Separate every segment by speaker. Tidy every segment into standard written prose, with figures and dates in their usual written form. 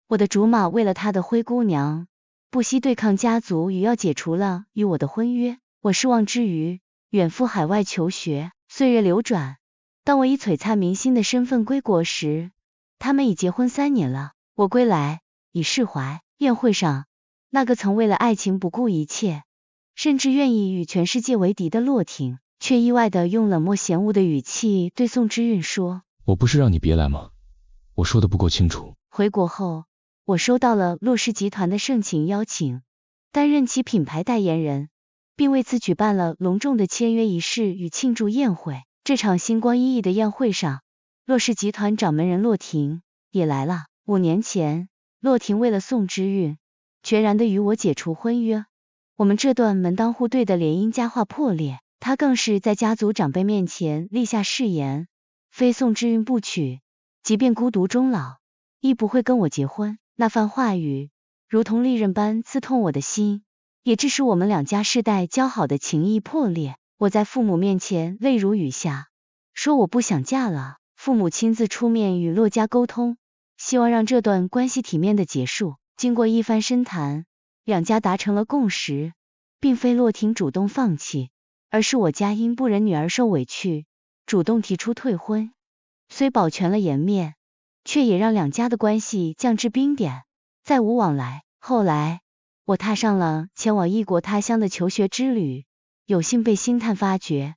Speaker 1: 我的竹马为了他的灰姑娘，不惜对抗家族与要解除了与我的婚约。我失望之余，远赴海外求学。岁月流转，当我以璀璨明星的身份归国时，他们已结婚3年了。我归来，已释怀。宴会上，那个曾为了爱情不顾一切，甚至愿意与全世界为敌的洛婷，却意外地用冷漠嫌恶的语气对宋之韵说：
Speaker 2: 我不是让你别来吗？我说的不够清楚。
Speaker 1: 回国后，我收到了洛氏集团的盛情邀请，担任其品牌代言人，并为此举办了隆重的签约仪式与庆祝宴会。这场星光熠熠的宴会上，洛氏集团掌门人洛婷也来了。5年前，洛婷为了宋之韵，决然地与我解除婚约。我们这段门当户对的联姻佳话破裂，她更是在家族长辈面前立下誓言，非宋之韵不娶，即便孤独终老，亦不会跟我结婚。那番话语如同利刃般刺痛我的心，也致使我们2家世代交好的情谊破裂。我在父母面前泪如雨下，说我不想嫁了。父母亲自出面与洛家沟通，希望让这段关系体面的结束。经过一番深谈，2家达成了共识，并非洛婷主动放弃，而是我家因不忍女儿受委屈，主动提出退婚。虽保全了颜面，却也让2家的关系降至冰点，再无往来。后来，我踏上了前往异国他乡的求学之旅，有幸被星探发掘，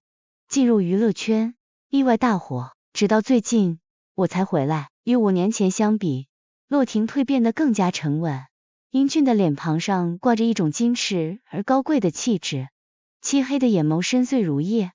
Speaker 1: 进入娱乐圈，意外大火。直到最近，我才回来。与5年前相比，洛婷蜕变得更加沉稳，英俊的脸庞上挂着一种矜持而高贵的气质，漆黑的眼眸深邃如夜，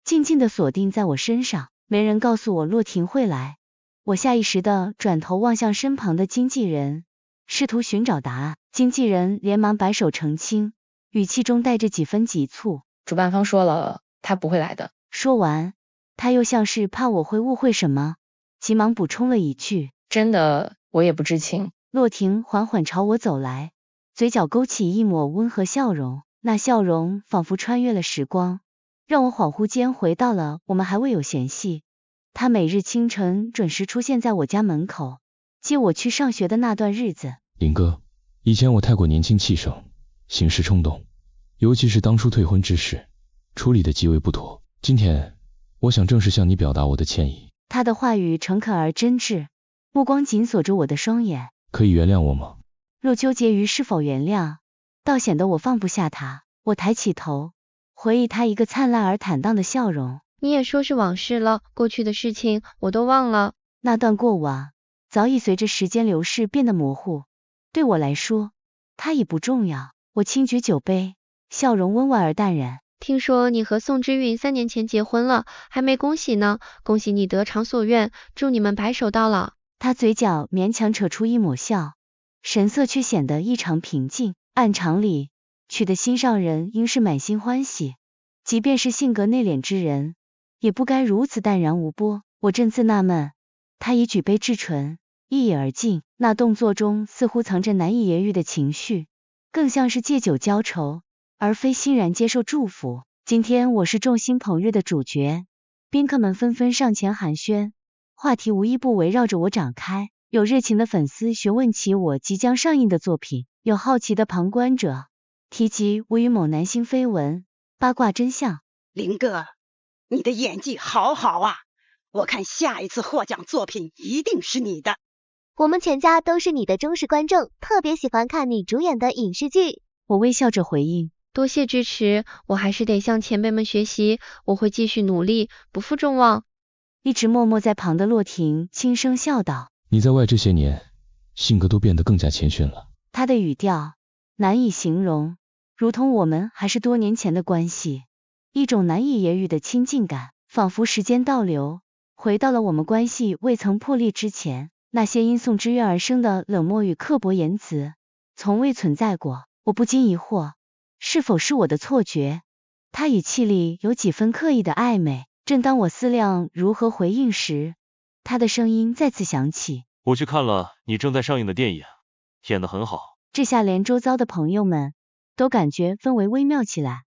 Speaker 1: 静静地锁定在我身上。没人告诉我洛婷会来，我下意识地转头望向身旁的经纪人，试图寻找答案。经纪人连忙摆手澄清，语气中带着几分急促：
Speaker 3: 主办方说了，他不会来的。
Speaker 1: 说完，他又像是怕我会误会什么，急忙补充了一句：
Speaker 3: 真的，我也不知情。
Speaker 1: 洛婷缓缓朝我走来，嘴角勾起一抹温和笑容，那笑容仿佛穿越了时光，让我恍惚间回到了我们还未有嫌隙。他每日清晨准时出现在我家门口，接我去上学的那段日子。
Speaker 2: 林哥，以前我太过年轻气盛，行事冲动，尤其是当初退婚之事，处理的极为不妥。今天，我想正式向你表达我的歉意。
Speaker 1: 他的话语诚恳而真挚，目光紧锁着我的双眼。
Speaker 2: 可以原谅我吗？
Speaker 1: 若纠结于是否原谅，倒显得我放不下他。我抬起头，回忆他一个灿烂而坦荡的笑容。
Speaker 4: 你也说是往事了，过去的事情我都忘了。
Speaker 1: 那段过往早已随着时间流逝变得模糊，对我来说，他已不重要。我轻举酒杯，笑容温婉而淡然。
Speaker 4: 听说你和宋之韵3年前结婚了，还没恭喜呢，恭喜你得偿所愿，祝你们白首到老。
Speaker 1: 他嘴角勉强扯出一抹笑，神色却显得异常平静。按常理，娶的心上人应是满心欢喜，即便是性格内敛之人，也不该如此淡然无波。我正自纳闷，他已举杯至唇，一饮而尽，那动作中似乎藏着难以言喻的情绪，更像是借酒浇愁，而非欣然接受祝福。今天我是众星捧月的主角，宾客们纷纷上前寒暄，话题无一不围绕着我展开。有热情的粉丝询问起我即将上映的作品，有好奇的旁观者提及我与某男星绯闻，八卦真相。
Speaker 5: 林哥，你的演技好好啊，我看下一次获奖作品一定是你的。
Speaker 6: 我们全家都是你的忠实观众，特别喜欢看你主演的影视剧。
Speaker 1: 我微笑着回应。
Speaker 4: 多谢支持，我还是得向前辈们学习，我会继续努力，不负众望。
Speaker 1: 一直默默在旁的洛婷轻声笑道：
Speaker 2: 你在外这些年，性格都变得更加谦逊了。
Speaker 1: 他的语调难以形容，如同我们还是多年前的关系，一种难以言喻的亲近感，仿佛时间倒流，回到了我们关系未曾破裂之前。那些因宋之怨而生的冷漠与刻薄言辞，从未存在过。我不禁疑惑，是否是我的错觉？他语气里有几分刻意的暧昧。正当我思量如何回应时，他的声音再次响起：
Speaker 7: 我去看了你正在上映的电影，演得很好。
Speaker 1: 这下连周遭的朋友们都感觉氛围微妙起来，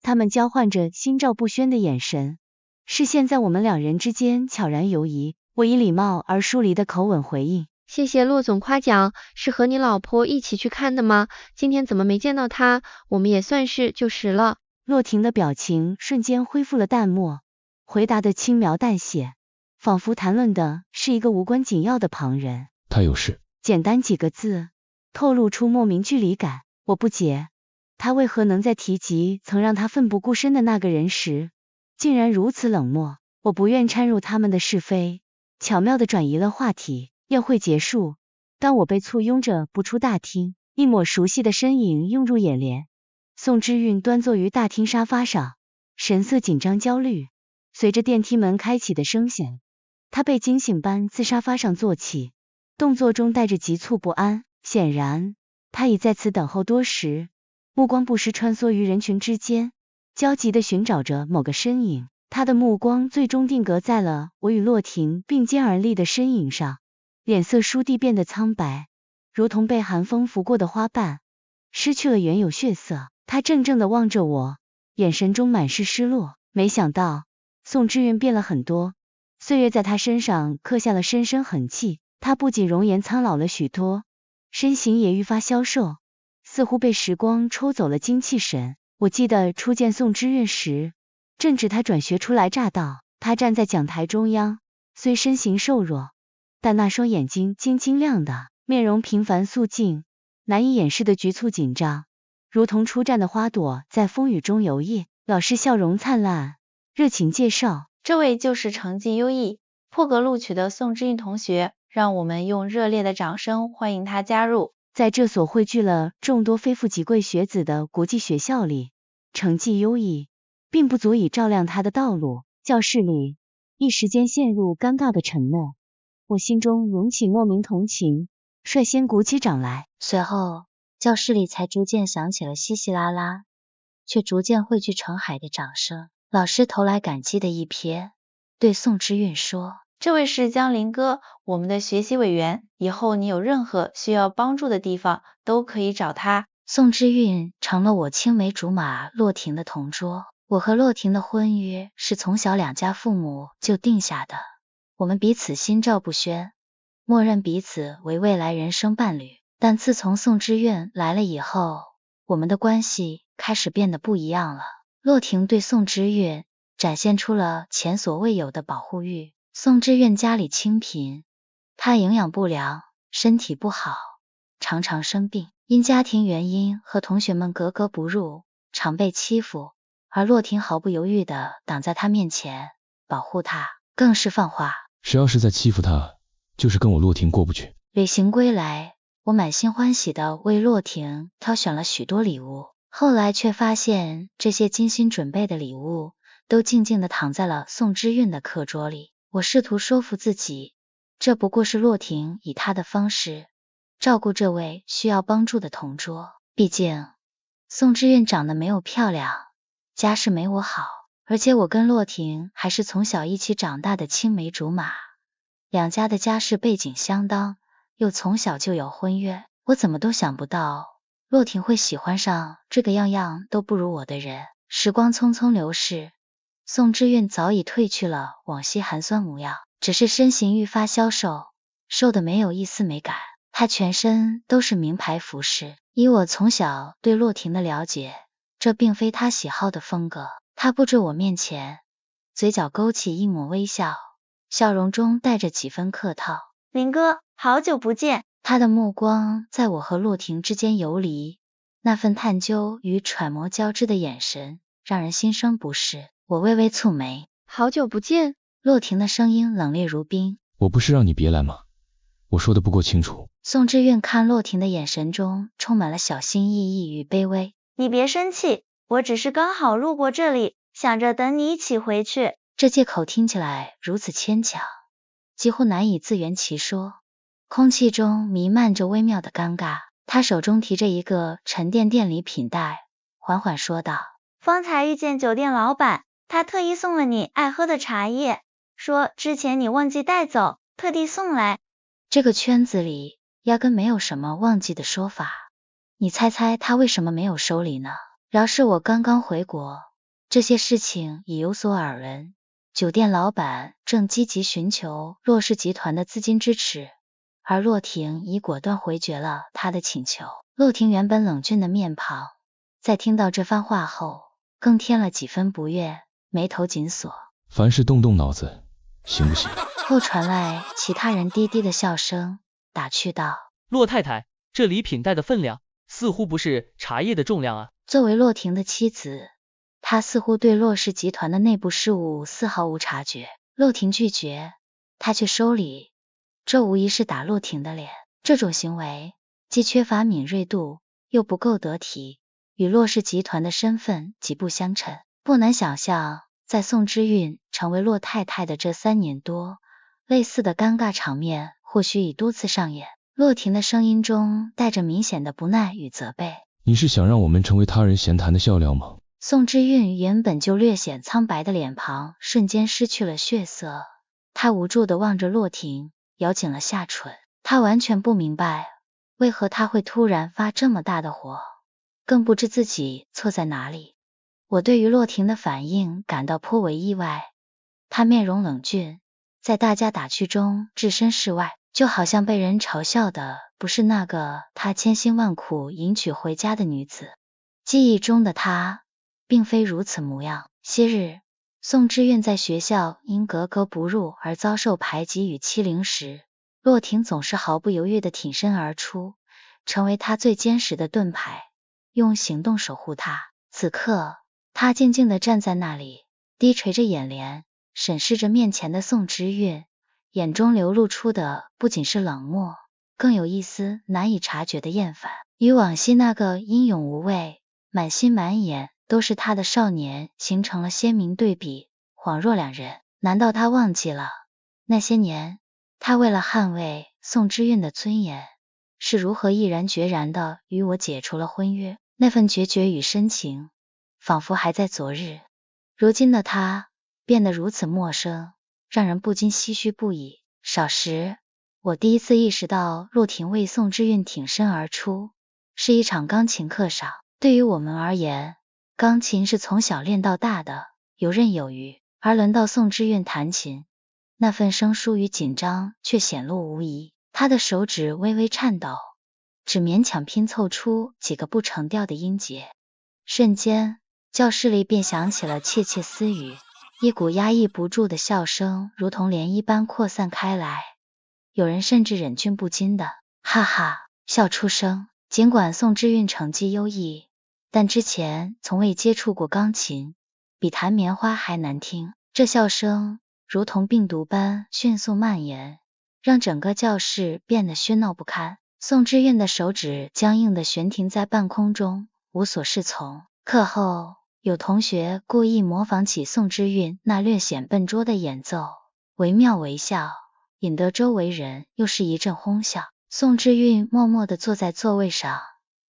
Speaker 1: 他们交换着心照不宣的眼神，视线在我们2人之间悄然游移。我以礼貌而疏离的口吻回应：
Speaker 4: 谢谢骆总夸奖，是和你老婆一起去看的吗？今天怎么没见到她？我们也算是救时了。
Speaker 1: 洛婷的表情瞬间恢复了淡漠，回答的轻描淡写，仿佛谈论的是一个无关紧要的旁人。
Speaker 2: 他有事。
Speaker 1: 简单几个字，透露出莫名距离感。我不解，他为何能在提及曾让他奋不顾身的那个人时，竟然如此冷漠。我不愿掺入他们的是非，巧妙地转移了话题。宴会结束，当我被簇拥着步出大厅，一抹熟悉的身影映入眼帘。宋之韵端坐于大厅沙发上，神色紧张焦虑。随着电梯门开启的声响，她被惊醒般自沙发上坐起，动作中带着急促不安。显然，她已在此等候多时，目光不时穿梭于人群之间，焦急地寻找着某个身影。她的目光最终定格在了我与洛婷并肩而立的身影上，脸色倏地变得苍白，如同被寒风拂过的花瓣，失去了原有血色。她怔怔地望着我，眼神中满是失落。没想到，宋之韵变了很多，岁月在她身上刻下了深深痕迹。她不仅容颜苍老了许多，身形也愈发消瘦，似乎被时光抽走了精气神。我记得初见宋之韵时，正值她转学初来乍到，她站在讲台中央，虽身形瘦弱，但那双眼睛晶晶亮的，面容平凡素净，难以掩饰的局促紧张，如同初绽的花朵在风雨中游曳。老师笑容灿烂，热情介绍，
Speaker 8: 这位就是成绩优异、破格录取的宋之韵同学，让我们用热烈的掌声欢迎她加入。
Speaker 1: 在这所汇聚了众多非富即贵学子的国际学校里，成绩优异并不足以照亮他的道路。教室里一时间陷入尴尬的沉默，我心中涌起莫名同情，率先鼓起掌来。
Speaker 9: 随后教室里才逐渐响起了稀稀拉拉却逐渐汇聚成海的掌声。老师投来感激的一瞥，对宋之韵说，
Speaker 8: 这位是江林哥，我们的学习委员，以后你有任何需要帮助的地方都可以找他。
Speaker 9: 宋之韵成了我青梅竹马洛婷的同桌。我和洛婷的婚约是从小两家父母就定下的，我们彼此心照不宣，默认彼此为未来人生伴侣。但自从宋之韵来了以后，我们的关系开始变得不一样了。洛婷对宋之韵展现出了前所未有的保护欲。宋之韵家里清贫，她营养不良，身体不好，常常生病，因家庭原因和同学们格格不入，常被欺负，而洛婷毫不犹豫地挡在她面前，保护她，更是放话，
Speaker 2: 谁要是再欺负她，就是跟我洛婷过不去。
Speaker 9: 旅行归来，我满心欢喜地为洛婷挑选了许多礼物，后来却发现这些精心准备的礼物都静静地躺在了宋之韵的课桌里。我试图说服自己，这不过是洛婷以她的方式照顾这位需要帮助的同桌。毕竟宋之韵长得没我漂亮，家世没我好，而且我跟洛婷还是从小一起长大的青梅竹马，两家的家世背景相当，又从小就有婚约，我怎么都想不到洛婷会喜欢上这个样样都不如我的人。时光匆匆流逝，宋之韵早已褪去了往昔寒酸模样，只是身形愈发消瘦，瘦得没有一丝美感。她全身都是名牌服饰，以我从小对洛婷的了解，这并非她喜好的风格。她步至我面前，嘴角勾起一抹微笑，笑容中带着几分客套。
Speaker 8: 林哥，好久不见。
Speaker 9: 她的目光在我和洛婷之间游离，那份探究与揣摩交织的眼神让人心生不适。我微微蹙眉，
Speaker 4: 好久不见。
Speaker 9: 洛婷的声音冷冽如冰，
Speaker 2: 我不是让你别来吗？我说的不够清楚。
Speaker 9: 宋之韵看洛婷的眼神中充满了小心翼翼与卑微。
Speaker 8: 你别生气，我只是刚好路过这里，想着等你一起回去。
Speaker 9: 这借口听起来如此牵强，几乎难以自圆其说。空气中弥漫着微妙的尴尬。他手中提着一个沉甸甸礼品袋，缓缓说道，
Speaker 8: 方才遇见酒店老板，他特意送了你爱喝的茶叶，说之前你忘记带走，特地送来。
Speaker 9: 这个圈子里压根没有什么忘记的说法，你猜猜他为什么没有收礼呢？饶是我刚刚回国，这些事情已有所耳闻。酒店老板正积极寻求骆氏集团的资金支持，而洛婷已果断回绝了他的请求。洛婷原本冷峻的面庞，在听到这番话后，更添了几分不悦，眉头紧锁。
Speaker 2: 凡事动动脑子，行不行？
Speaker 9: 后传来其他人低低的笑声，打趣道：
Speaker 10: 洛太太，这礼品带的分量，似乎不是茶叶的重量啊。
Speaker 9: 作为洛婷的妻子，她似乎对洛氏集团的内部事务丝毫无察觉。洛婷拒绝，她却收礼，这无疑是打洛婷的脸。这种行为既缺乏敏锐度，又不够得体，与洛氏集团的身份极不相称。不难想象，在宋之韵成为洛太太的这3年多，类似的尴尬场面或许已多次上演。洛婷的声音中带着明显的不耐与责备。
Speaker 2: 你是想让我们成为他人闲谈的笑料吗？
Speaker 9: 宋之韵原本就略显苍白的脸庞瞬间失去了血色，她无助地望着洛婷，咬紧了下唇。她完全不明白为何他会突然发这么大的火，更不知自己错在哪里。我对于洛婷的反应感到颇为意外，她面容冷峻，在大家打趣中置身事外，就好像被人嘲笑的不是那个她千辛万苦迎娶回家的女子。记忆中的她并非如此模样。昔日宋之韵在学校因格格不入而遭受排挤与欺凌时，洛婷总是毫不犹豫地挺身而出，成为她最坚实的盾牌，用行动守护她。此刻她静静地站在那里，低垂着眼帘，审视着面前的宋之韵，眼中流露出的不仅是冷漠，更有一丝难以察觉的厌烦。与往昔那个英勇无畏、满心满眼都是他的少年形成了鲜明对比，恍若两人。难道他忘记了那些年，他为了捍卫宋之韵的尊严，是如何毅然决然地与我解除了婚约？那份决绝与深情，仿佛还在昨日。如今的他变得如此陌生，让人不禁唏嘘不已。少时，我第一次意识到洛婷为宋之韵挺身而出，是一场钢琴课上。对于我们而言，钢琴是从小练到大的，游刃有余，而轮到宋之韵弹琴，那份生疏与紧张却显露无遗。他的手指微微颤抖，只勉强拼凑出几个不成调的音节。瞬间，教室里便响起了窃窃私语，一股压抑不住的笑声如同涟漪般扩散开来，有人甚至忍俊不禁的哈哈笑出声。尽管宋之韵成绩优异，但之前从未接触过钢琴，比弹棉花还难听。这笑声如同病毒般迅速蔓延，让整个教室变得喧闹不堪。宋之韵的手指僵硬地悬停在半空中，无所适从。课后，有同学故意模仿起宋之韵那略显笨拙的演奏，惟妙惟肖，引得周围人又是一阵哄笑。宋之韵默默地坐在座位上，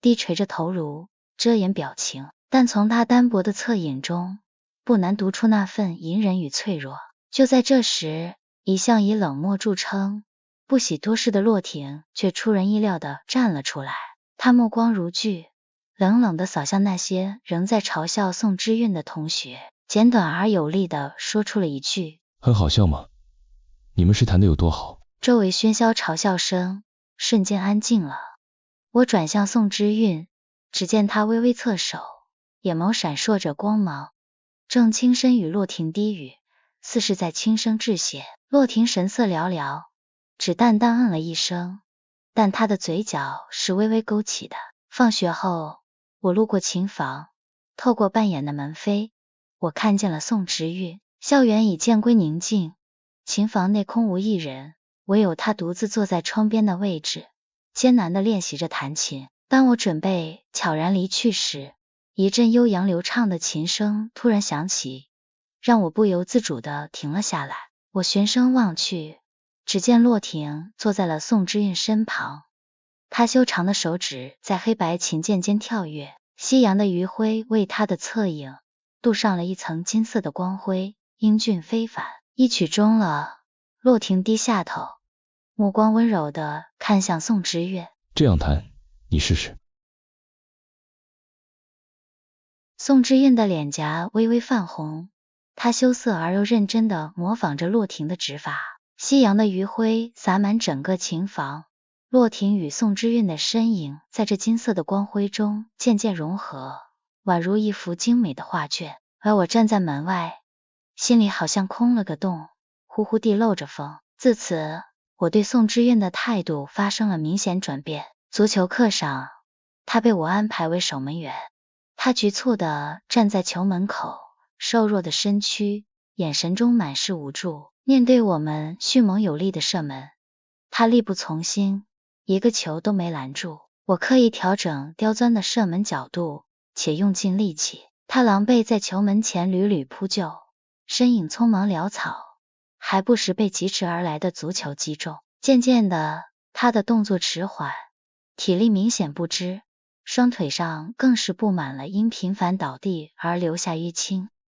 Speaker 9: 低垂着头颅，遮掩表情，但从他单薄的侧影中，不难读出那份隐忍与脆弱。就在这时，一向以冷漠著称、不喜多事的洛婷却出人意料地站了出来。她目光如炬，冷冷地扫向那些仍在嘲笑宋之韵的同学，简短而有力地说出了一句：
Speaker 2: 很好笑吗？你们是弹得有多好？
Speaker 9: 周围喧嚣嘲笑声瞬间安静了。我转向宋之韵，只见她微微侧手，眼眸闪烁着光芒，正轻声与洛婷低语，似是在轻声致谢。洛婷神色寥寥，只淡淡嗯了一声，但她的嘴角是微微勾起的。放学后，我路过琴房，透过半掩的门扉，我看见了宋之韵。校园已渐归宁静，琴房内空无一人，唯有他独自坐在窗边的位置，艰难地练习着弹琴。当我准备悄然离去时，一阵悠扬流畅的琴声突然响起，让我不由自主地停了下来。我循声望去，只见洛婷坐在了宋之韵身旁，她修长的手指在黑白琴键间跳跃，夕阳的余晖为她的侧影镀上了一层金色的光辉，英俊非凡。一曲终了，洛婷低下头，目光温柔地看向宋之韵。
Speaker 2: 这样弹，你试试。
Speaker 9: 宋之韵的脸颊微微泛红，她羞涩而又认真地模仿着洛婷的指法，夕阳的余晖洒满整个琴房，洛婷与宋之韵的身影在这金色的光辉中渐渐融合，宛如一幅精美的画卷。而我站在门外，心里好像空了个洞，呼呼地漏着风。自此，我对宋之韵的态度发生了明显转变。足球课上，他被我安排为守门员，他局促地站在球门口，瘦弱的身躯，眼神中满是无助。面对我们迅猛有力的射门，他力不从心，一个球都没拦住。我刻意调整刁钻的射门角度，且用尽力气，他狼狈在球门前屡屡扑救，身影匆忙潦草，还不时被疾驰而来的足球击中。渐渐的，他的动作迟缓，体力明显不支，双腿上更是布满了因频繁倒地而留下淤青。